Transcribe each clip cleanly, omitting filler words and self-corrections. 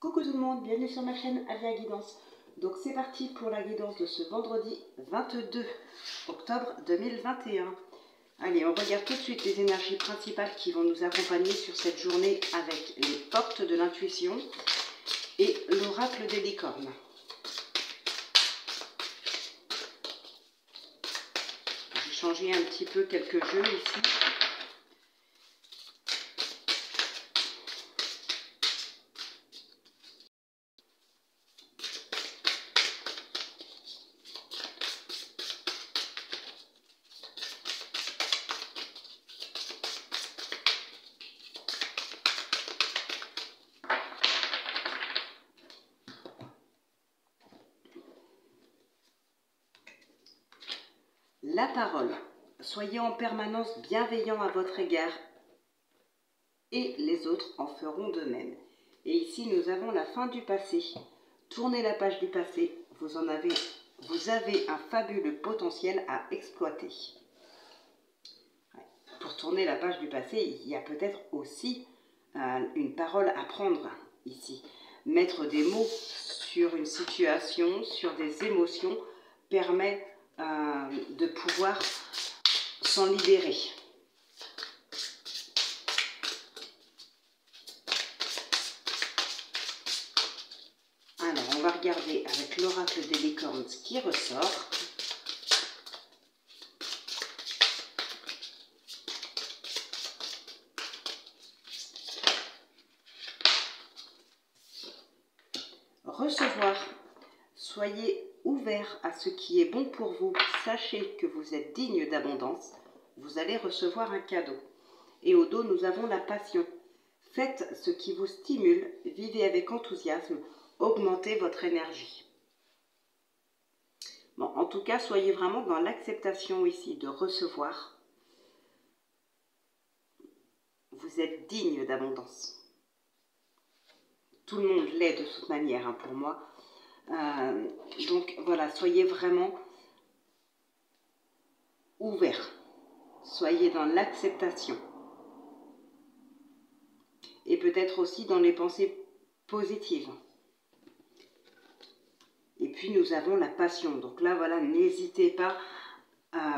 Coucou tout le monde, bienvenue sur ma chaîne Avia Guidance. Donc c'est parti pour la guidance de ce vendredi 22 octobre 2021. Allez, on regarde tout de suite les énergies principales qui vont nous accompagner sur cette journée avec les portes de l'intuition et l'oracle des licornes. J'ai changé un petit peu quelques jeux ici. La parole. Soyez en permanence bienveillant à votre égard et les autres en feront de même. Et ici, nous avons la fin du passé. Tournez la page du passé, vous avez un fabuleux potentiel à exploiter. Pour tourner la page du passé, il y a peut-être aussi une parole à prendre ici. Mettre des mots sur une situation, sur des émotions, permet de pouvoir s'en libérer. Alors, on va regarder avec l'oracle des licornes ce qui ressort. Recevoir. Soyez ouvert à ce qui est bon pour vous. Sachez que vous êtes digne d'abondance. Vous allez recevoir un cadeau. Et au dos, nous avons la passion. Faites ce qui vous stimule. Vivez avec enthousiasme. Augmentez votre énergie. Bon, en tout cas, soyez vraiment dans l'acceptation ici de recevoir. Vous êtes digne d'abondance. Tout le monde l'est de toute manière, hein, pour moi. Donc voilà, soyez vraiment ouverts. Soyez dans l'acceptation. Et peut-être aussi dans les pensées positives. Et puis nous avons la passion. Donc là, voilà, n'hésitez pas.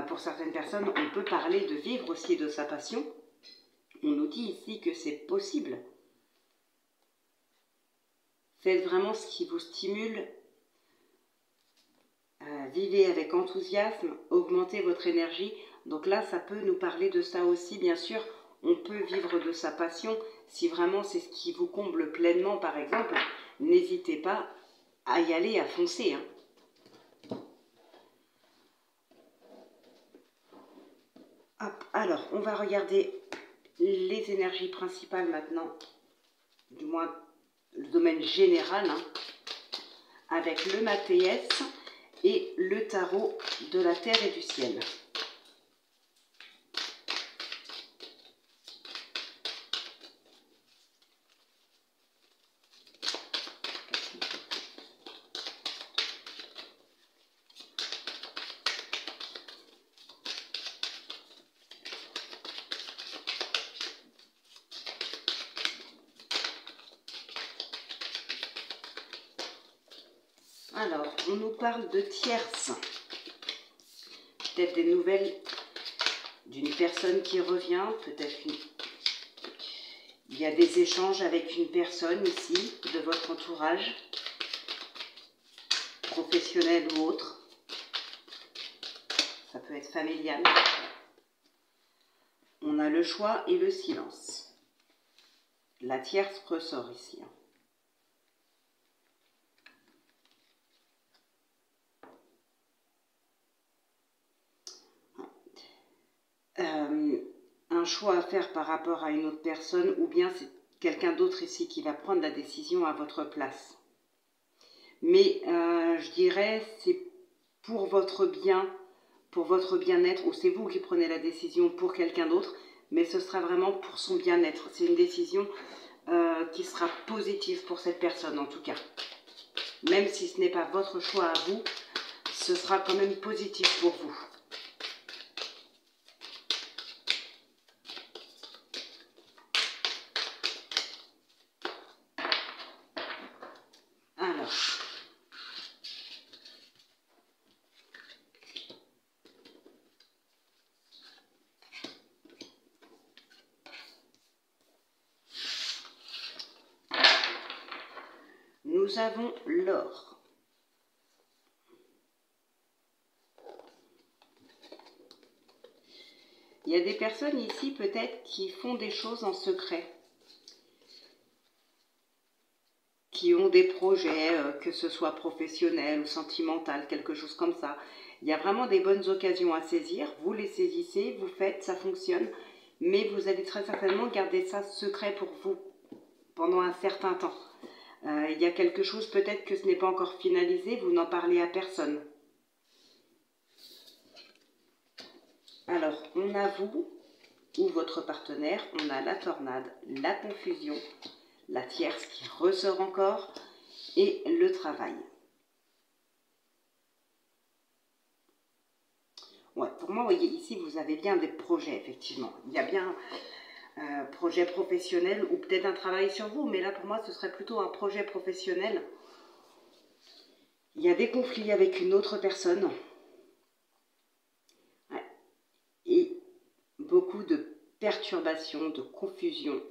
Pour certaines personnes, on peut parler de vivre aussi de sa passion. On nous dit ici que c'est possible. Faites vraiment ce qui vous stimule. Vivez avec enthousiasme, augmentez votre énergie. Donc là, ça peut nous parler de ça aussi, bien sûr. On peut vivre de sa passion. Si vraiment c'est ce qui vous comble pleinement, par exemple, n'hésitez pas à y aller, à foncer. Hein. Hop, alors, on va regarder les énergies principales maintenant, du moins le domaine général, hein, avec le Mathéès et le tarot de la terre et du ciel. Alors, on nous parle de tierces. Peut-être des nouvelles d'une personne qui revient, peut-être il y a des échanges avec une personne ici, de votre entourage, professionnel ou autre. Ça peut être familial. On a le choix et le silence. La tierce ressort ici. Un choix à faire par rapport à une autre personne, ou bien c'est quelqu'un d'autre ici qui va prendre la décision à votre place. Mais je dirais c'est pour votre bien, pour votre bien-être, ou c'est vous qui prenez la décision pour quelqu'un d'autre, mais ce sera vraiment pour son bien-être. C'est une décision qui sera positive pour cette personne en tout cas. Même si ce n'est pas votre choix à vous, ce sera quand même positif pour vous. nous avons l'or. Il y a des personnes ici peut-être qui font des choses en secret, qui ont des projets, que ce soit professionnel ou sentimental, quelque chose comme ça. Il y a vraiment des bonnes occasions à saisir, vous les saisissez, vous faites, ça fonctionne, mais vous allez très certainement garder ça secret pour vous pendant un certain temps. Il y a quelque chose, peut-être que ce n'est pas encore finalisé, vous n'en parlez à personne. Alors, on a vous ou votre partenaire, on a la tornade, la confusion, la tierce qui ressort encore et le travail. Ouais, pour moi, vous voyez, ici, vous avez bien des projets, effectivement. Il y a bien un projet professionnel ou peut-être un travail sur vous, mais là, pour moi, ce serait plutôt un projet professionnel. Il y a des conflits avec une autre personne. Ouais. Et beaucoup de perturbations, de confusion.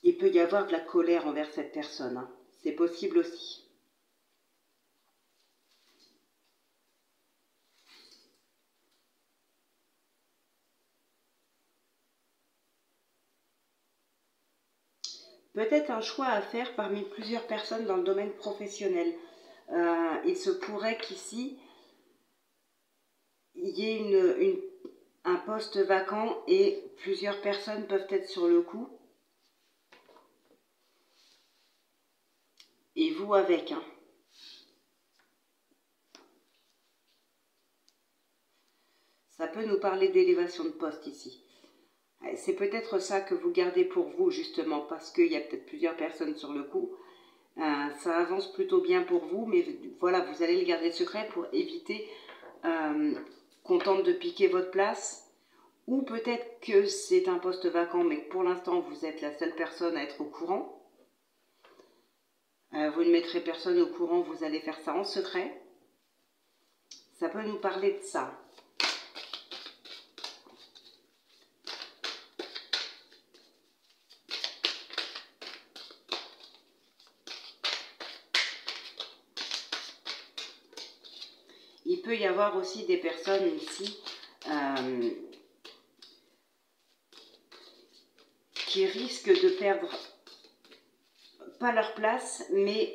Il peut y avoir de la colère envers cette personne. Hein. C'est possible aussi. Peut-être un choix à faire parmi plusieurs personnes dans le domaine professionnel. Il se pourrait qu'ici, il y ait un poste vacant et plusieurs personnes peuvent être sur le coup. Et vous avec. Hein. Ça peut nous parler d'élévation de poste ici. C'est peut-être ça que vous gardez pour vous, justement, parce qu'il y a peut-être plusieurs personnes sur le coup. Ça avance plutôt bien pour vous, mais voilà, vous allez le garder secret pour éviter qu'on tente de piquer votre place. Ou peut-être que c'est un poste vacant, mais que pour l'instant, vous êtes la seule personne à être au courant. Vous ne mettrez personne au courant, vous allez faire ça en secret. Ça peut nous parler de ça. Il peut y avoir aussi des personnes ici qui risquent de perdre pas leur place, mais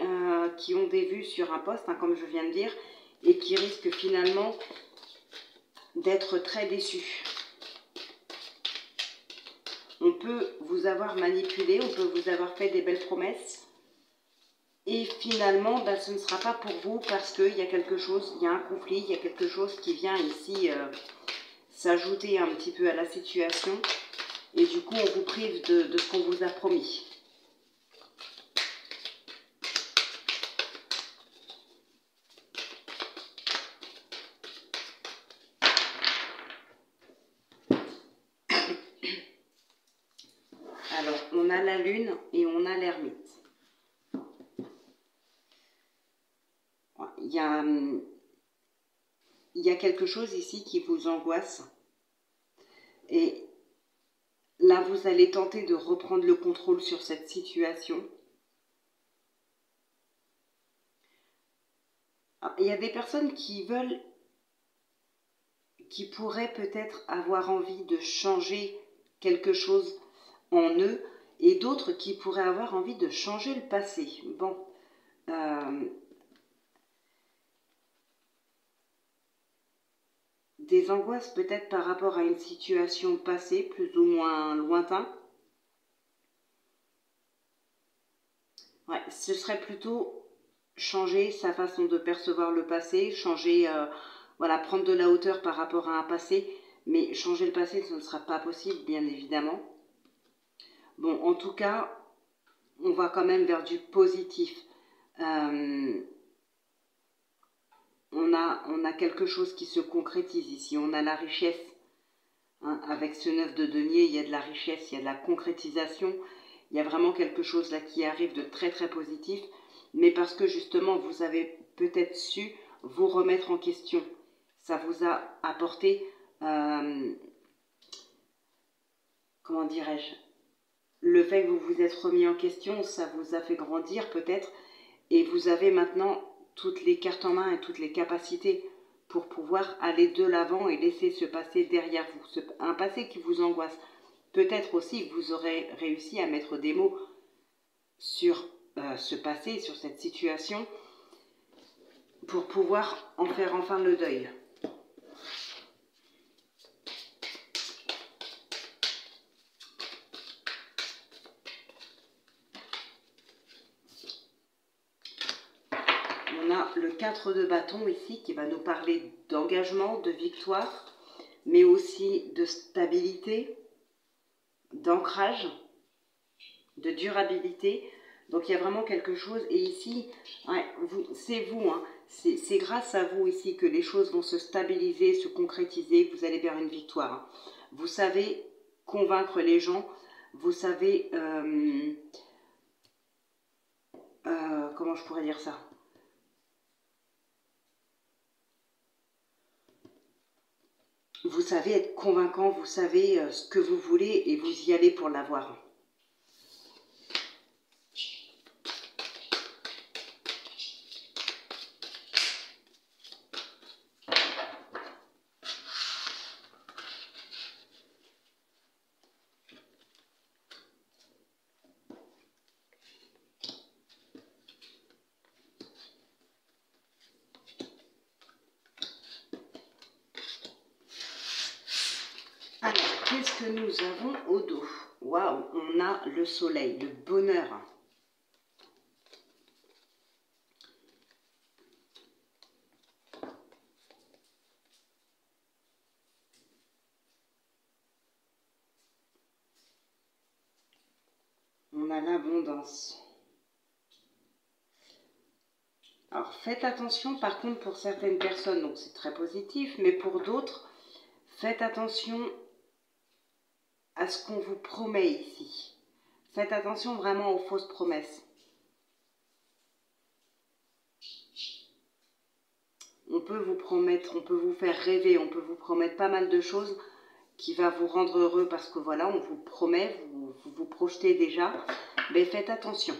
qui ont des vues sur un poste, hein, comme je viens de dire, et qui risquent finalement d'être très déçus. On peut vous avoir manipulé, on peut vous avoir fait des belles promesses, et finalement, ce ne sera pas pour vous parce qu'il y a quelque chose, il y a un conflit, il y a quelque chose qui vient ici s'ajouter un petit peu à la situation, et du coup, on vous prive de ce qu'on vous a promis. Alors, on a la lune et on a l'ermite. Il y a quelque chose ici qui vous angoisse. Et là, vous allez tenter de reprendre le contrôle sur cette situation. Alors, il y a des personnes qui pourraient peut-être avoir envie de changer quelque chose en eux, et d'autres qui pourraient avoir envie de changer le passé. Bon, des angoisses peut-être par rapport à une situation passée, plus ou moins lointain. Ouais, ce serait plutôt changer sa façon de percevoir le passé, changer, voilà, prendre de la hauteur par rapport à un passé, mais changer le passé, ce ne sera pas possible, bien évidemment. Bon, en tout cas, on va quand même vers du positif. On a quelque chose qui se concrétise ici, on a la richesse. Hein, avec ce 9 de denier, il y a de la richesse, il y a de la concrétisation, il y a vraiment quelque chose là qui arrive de très très positif, mais parce que justement vous avez peut-être su vous remettre en question. ça vous a apporté, comment dirais-je, le fait que vous vous êtes remis en question, ça vous a fait grandir peut-être, et vous avez maintenant toutes les cartes en main et toutes les capacités pour pouvoir aller de l'avant et laisser ce passé derrière vous, un passé qui vous angoisse. Peut-être aussi que vous aurez réussi à mettre des mots sur ce passé, sur cette situation, pour pouvoir en faire enfin le deuil. On a le 4 de bâton ici qui va nous parler d'engagement, de victoire, mais aussi de stabilité, d'ancrage, de durabilité. Donc il y a vraiment quelque chose, et ici, ouais, c'est vous, hein, c'est grâce à vous ici que les choses vont se stabiliser, se concrétiser, que vous allez vers une victoire. Hein. Vous savez convaincre les gens, vous savez, comment je pourrais dire ça? Vous savez être convaincant, vous savez ce que vous voulez et vous y allez pour l'avoir. Alors, qu'est-ce que nous avons au dos? Waouh, on a le soleil, le bonheur. On a l'abondance. Alors, faites attention, par contre, pour certaines personnes, donc c'est très positif, mais pour d'autres, faites attention à ce qu'on vous promet ici. Faites attention vraiment aux fausses promesses. On peut vous promettre, on peut vous faire rêver, on peut vous promettre pas mal de choses qui va vous rendre heureux parce que voilà, on vous promet, vous projetez déjà, mais faites attention.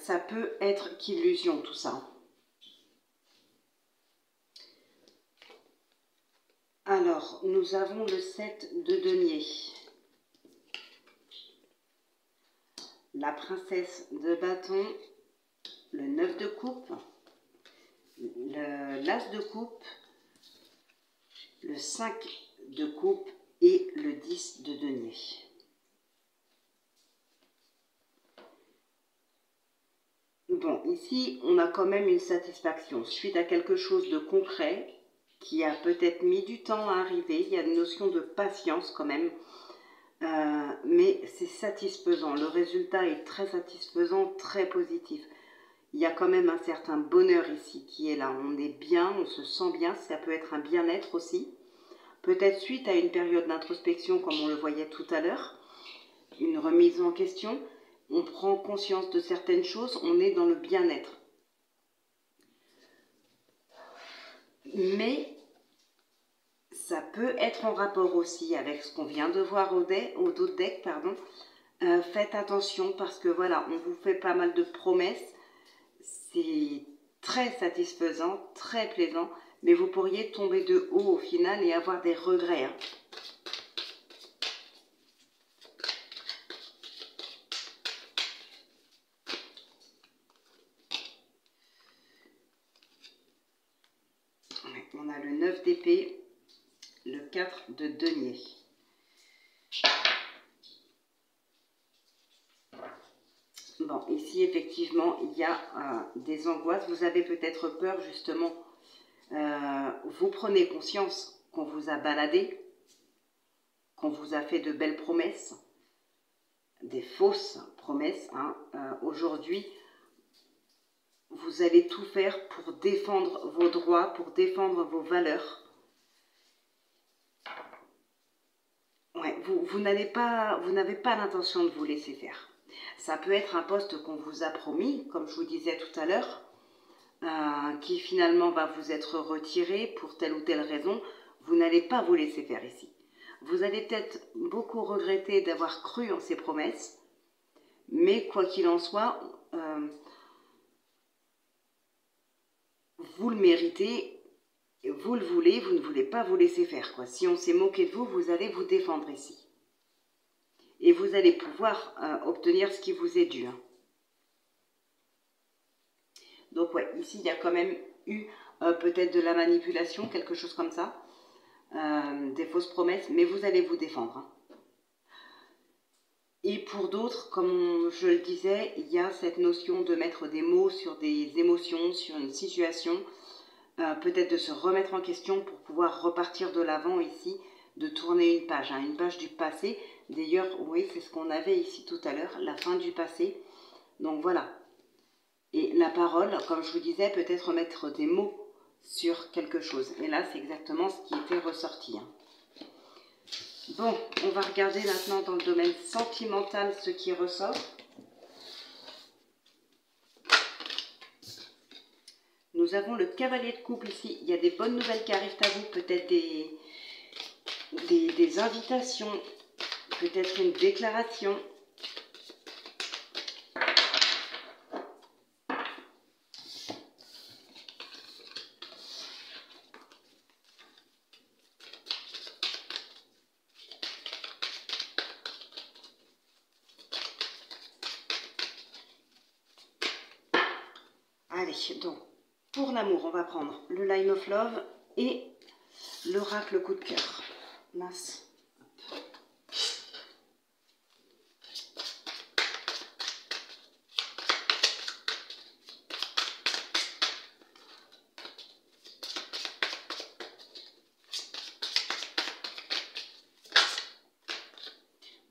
Ça peut être qu'illusion tout ça. Alors, nous avons le 7 de denier. La princesse de bâton, le 9 de coupe, l'as de coupe, le 5 de coupe et le 10 de denier. Bon, ici, on a quand même une satisfaction suite à quelque chose de concret qui a peut-être mis du temps à arriver. Il y a une notion de patience quand même, mais c'est satisfaisant. Le résultat est très satisfaisant, très positif. Il y a quand même un certain bonheur ici qui est là. On est bien, on se sent bien, ça peut être un bien-être aussi. Peut-être suite à une période d'introspection comme on le voyait tout à l'heure, une remise en question. On prend conscience de certaines choses, on est dans le bien-être. Mais ça peut être en rapport aussi avec ce qu'on vient de voir au dos de deck, pardon. Faites attention parce que voilà, on vous fait pas mal de promesses. C'est très satisfaisant, très plaisant, mais vous pourriez tomber de haut au final et avoir des regrets. Hein. On a le 9 d'épée, le 4 de denier. Bon, ici, effectivement, il y a des angoisses. Vous avez peut-être peur, justement. Vous prenez conscience qu'on vous a baladé, qu'on vous a fait de belles promesses, des fausses promesses. Hein. Aujourd'hui, vous allez tout faire pour défendre vos droits, pour défendre vos valeurs. Ouais, vous n'avez pas l'intention de vous laisser faire. Ça peut être un poste qu'on vous a promis, comme je vous disais tout à l'heure. qui finalement va vous être retiré pour telle ou telle raison, vous n'allez pas vous laisser faire ici. Vous allez peut-être beaucoup regretter d'avoir cru en ces promesses, mais quoi qu'il en soit, vous le méritez, vous le voulez, vous ne voulez pas vous laisser faire, quoi. Si on s'est moqué de vous, vous allez vous défendre ici. Et vous allez pouvoir obtenir ce qui vous est dû. Hein. Donc ouais, ici il y a quand même eu peut-être de la manipulation, quelque chose comme ça, des fausses promesses, mais vous allez vous défendre. Hein. Et pour d'autres, comme je le disais, il y a cette notion de mettre des mots sur des émotions, sur une situation, peut-être de se remettre en question pour pouvoir repartir de l'avant ici, de tourner une page du passé. D'ailleurs, oui, c'est ce qu'on avait ici tout à l'heure, la fin du passé. Donc voilà. Et la parole, comme je vous disais, peut-être mettre des mots sur quelque chose. Et là, c'est exactement ce qui était ressorti. Hein. Bon, on va regarder maintenant dans le domaine sentimental ce qui ressort. Nous avons le cavalier de couple ici. Il y a des bonnes nouvelles qui arrivent à vous, peut-être des invitations, peut-être une déclaration. Allez, donc, pour l'amour, on va prendre le Line of Love et l'oracle coup de cœur. Mince.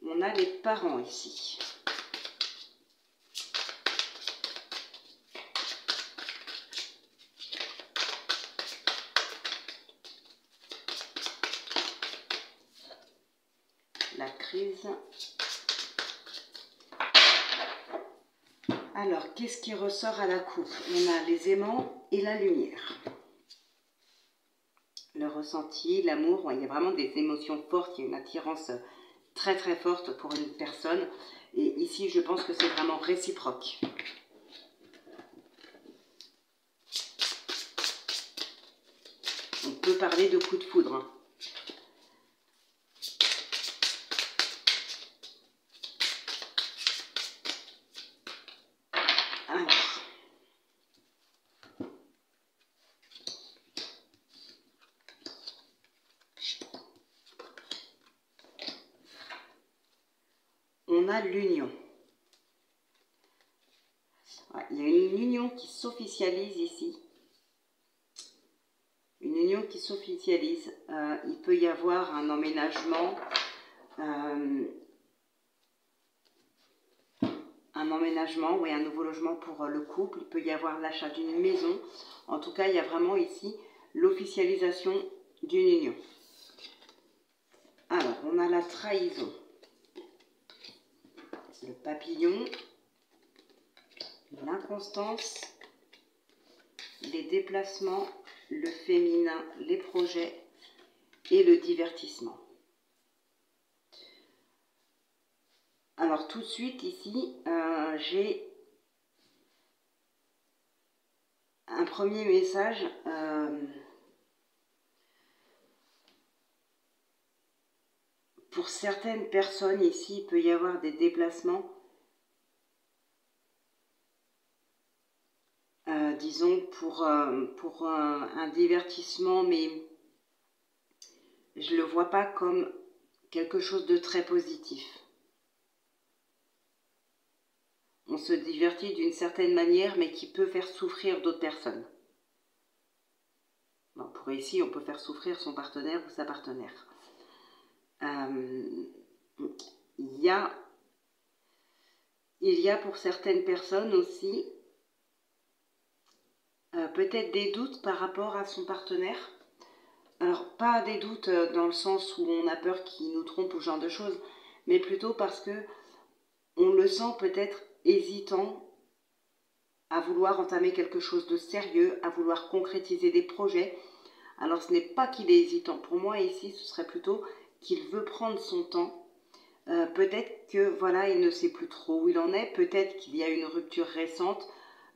On a les parents ici. La crise. Alors, qu'est-ce qui ressort à la coupe? On a les aimants et la lumière. Le ressenti, l'amour, ouais, il y a vraiment des émotions fortes, il y a une attirance très très forte pour une personne. Et ici, je pense que c'est vraiment réciproque. On peut parler de coup de foudre. Hein. Alors. On a l'union. Ouais, il y a une union qui s'officialise ici. Une union qui s'officialise. Il peut y avoir un emménagement. Un emménagement, oui, un nouveau logement pour le couple. Il peut y avoir l'achat d'une maison. En tout cas, il y a vraiment ici l'officialisation d'une union. Alors, on a la trahison. Le papillon. L'inconstance. Les déplacements. Le féminin. Les projets. Et le divertissement. Alors tout de suite ici, j'ai un premier message. Pour certaines personnes ici, il peut y avoir des déplacements, disons pour un divertissement, mais je ne le vois pas comme quelque chose de très positif. On se divertit d'une certaine manière, mais qui peut faire souffrir d'autres personnes. Bon, pour ici, on peut faire souffrir son partenaire ou sa partenaire. Il y a pour certaines personnes aussi peut-être des doutes par rapport à son partenaire. Alors, pas des doutes dans le sens où on a peur qu'il nous trompe ou ce genre de choses, mais plutôt parce que on le sent peut-être hésitant à vouloir entamer quelque chose de sérieux, à vouloir concrétiser des projets. Alors ce n'est pas qu'il est hésitant. Pour moi ici, ce serait plutôt qu'il veut prendre son temps. Peut-être que voilà, il ne sait plus trop où il en est. Peut-être qu'il y a une rupture récente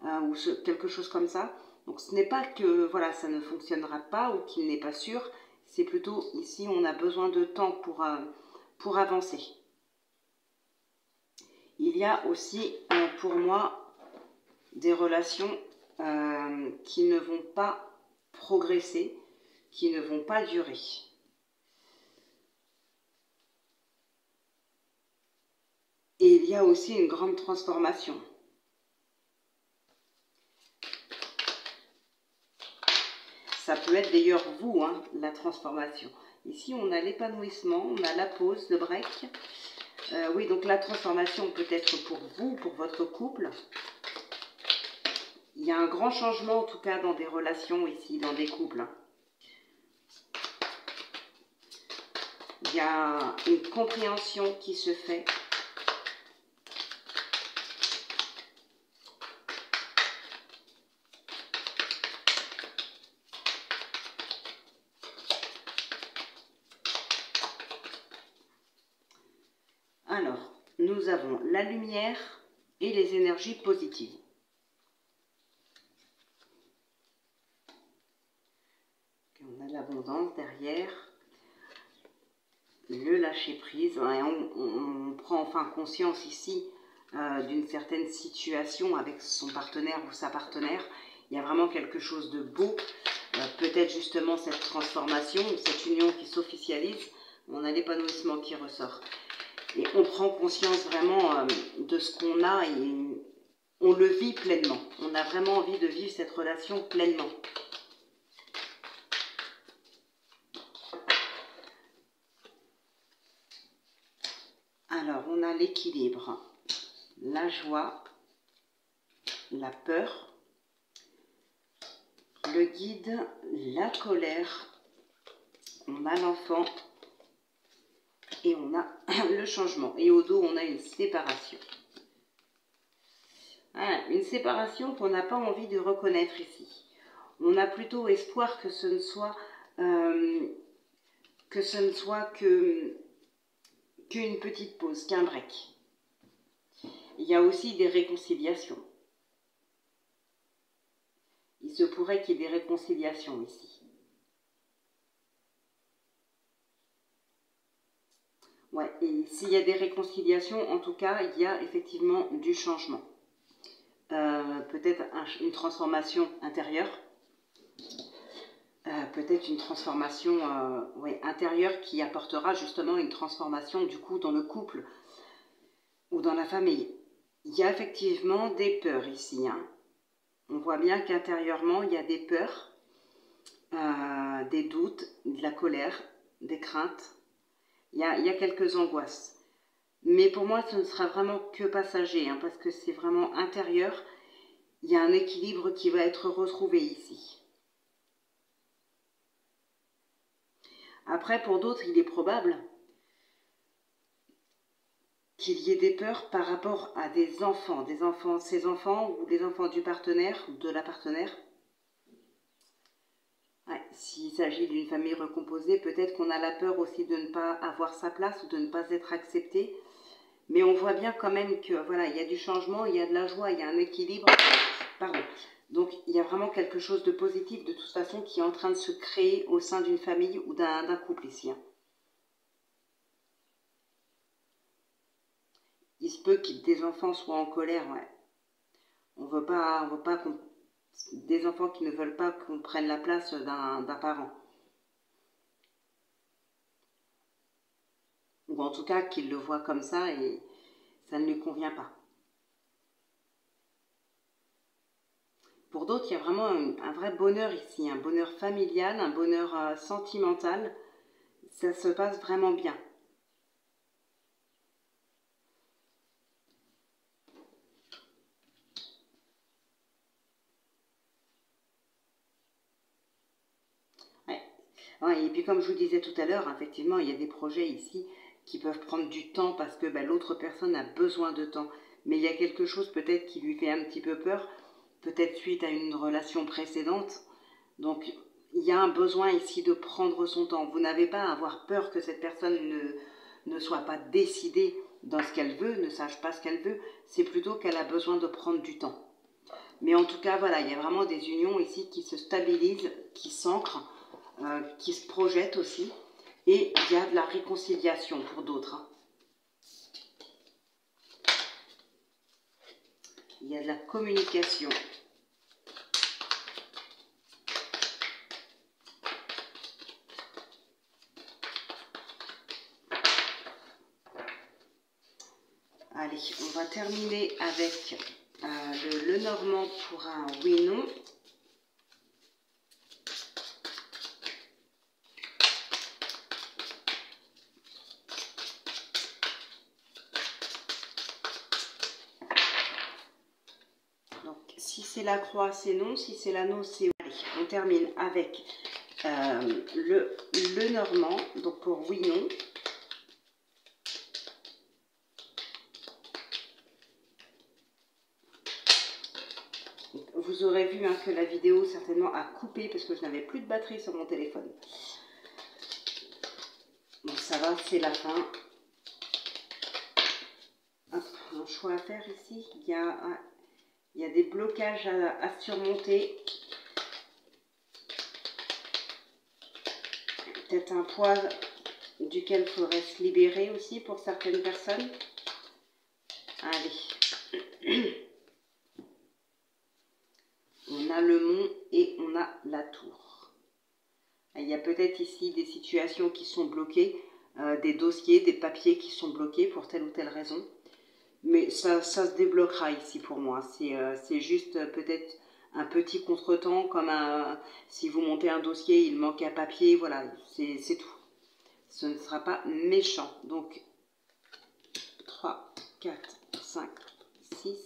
ou quelque chose comme ça. Donc ce n'est pas que voilà, ça ne fonctionnera pas ou qu'il n'est pas sûr. C'est plutôt ici, on a besoin de temps pour avancer. Il y a aussi pour moi des relations qui ne vont pas progresser, qui ne vont pas durer. Et il y a aussi une grande transformation. Ça peut être d'ailleurs vous, hein, la transformation. Ici, on a l'épanouissement, on a la pause, le break. Oui, donc la transformation peut être pour vous, pour votre couple. Il y a un grand changement, en tout cas, dans des relations ici, dans des couples. Il y a une compréhension qui se fait. Alors, nous avons la lumière et les énergies positives. On a l'abondance derrière, le lâcher prise. On prend enfin conscience ici d'une certaine situation avec son partenaire ou sa partenaire. Il y a vraiment quelque chose de beau. Peut-être justement cette transformation, cette union qui s'officialise. On a l'épanouissement qui ressort. Et on prend conscience vraiment de ce qu'on a et on le vit pleinement. On a vraiment envie de vivre cette relation pleinement. Alors, on a l'équilibre, la joie, la peur, le guide, la colère, on a l'enfant et on a le changement. Et au dos, on a une séparation. Voilà, une séparation qu'on n'a pas envie de reconnaître ici. On a plutôt espoir que ce ne soit qu'une petite pause, qu'un break. Il y a aussi des réconciliations. Il se pourrait qu'il y ait des réconciliations ici. Ouais, et s'il y a des réconciliations, en tout cas, il y a effectivement du changement. Peut-être une transformation intérieure. Peut-être une transformation intérieure qui apportera justement une transformation du coup dans le couple ou dans la famille. Il y a effectivement des peurs ici. Hein. On voit bien qu'intérieurement, il y a des peurs, des doutes, de la colère, des craintes. Il y a quelques angoisses. Mais pour moi, ce ne sera vraiment que passager, hein, parce que c'est vraiment intérieur. Il y a un équilibre qui va être retrouvé ici. Après, pour d'autres, il est probable qu'il y ait des peurs par rapport à des enfants, ses enfants ou les enfants du partenaire ou de la partenaire. Ouais, s'il s'agit d'une famille recomposée, peut-être qu'on a la peur aussi de ne pas avoir sa place ou de ne pas être accepté. Mais on voit bien quand même que voilà, il y a du changement, il y a de la joie, il y a un équilibre. Pardon. Donc il y a vraiment quelque chose de positif de toute façon qui est en train de se créer au sein d'une famille ou d'un couple ici. Hein. Il se peut que des enfants soient en colère, ouais. On veut pas des enfants qui ne veulent pas qu'on prenne la place d'un parent. Ou en tout cas qu'ils le voient comme ça et ça ne lui convient pas. Pour d'autres, il y a vraiment un vrai bonheur ici, un bonheur familial, un bonheur sentimental. Ça se passe vraiment bien. Ouais. Ouais, et puis comme je vous disais tout à l'heure, effectivement, il y a des projets ici qui peuvent prendre du temps parce que l'autre personne a besoin de temps. Mais il y a quelque chose peut-être qui lui fait un petit peu peur peut-être suite à une relation précédente. Donc, il y a un besoin ici de prendre son temps. Vous n'avez pas à avoir peur que cette personne ne soit pas décidée dans ce qu'elle veut, ne sache pas ce qu'elle veut. C'est plutôt qu'elle a besoin de prendre du temps. Mais en tout cas, voilà, il y a vraiment des unions ici qui se stabilisent, qui s'ancrent, qui se projettent aussi. Et il y a de la réconciliation pour d'autres. Hein. Il y a de la communication. Allez, on va terminer avec le Normand pour un oui-non. Donc, si c'est la croix, c'est non. Si c'est l'anneau, c'est oui. Allez, on termine avec le Normand, donc pour oui-non. Vous aurez vu hein, que la vidéo certainement a coupé parce que je n'avais plus de batterie sur mon téléphone. Bon, ça va, c'est la fin. Hop, un choix à faire ici. Il y a des blocages à surmonter. Peut-être un poids duquel il faudrait se libérer aussi pour certaines personnes. Allez. On a le mont et on a la tour. Il y a peut-être ici des situations qui sont bloquées, des dossiers, des papiers qui sont bloqués pour telle ou telle raison. Mais ça se débloquera ici pour moi. C'est juste peut-être un petit contretemps, comme si vous montez un dossier, il manque un papier, voilà, c'est tout. Ce ne sera pas méchant. Donc, 3, 4, 5, 6,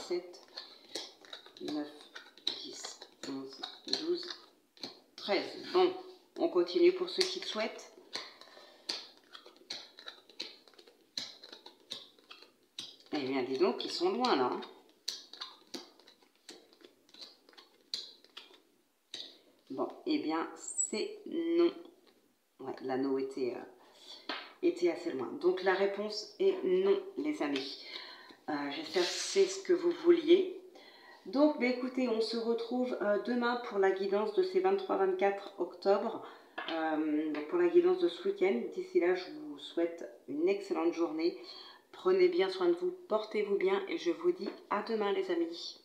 7, 9, 10, 11, 12, 13. Bon, on continue pour ceux qui le souhaitent. Eh bien, dis donc, ils sont loin, là. Hein. Bon, eh bien, c'est non. Ouais, l'anneau était assez loin. Donc, la réponse est non, les amis. J'espère que c'est ce que vous vouliez. Donc, bah, écoutez, on se retrouve demain pour la guidance de ces 23-24 octobre. Donc pour la guidance de ce week-end. D'ici là, je vous souhaite une excellente journée. Prenez bien soin de vous, portez-vous bien et je vous dis à demain les amis.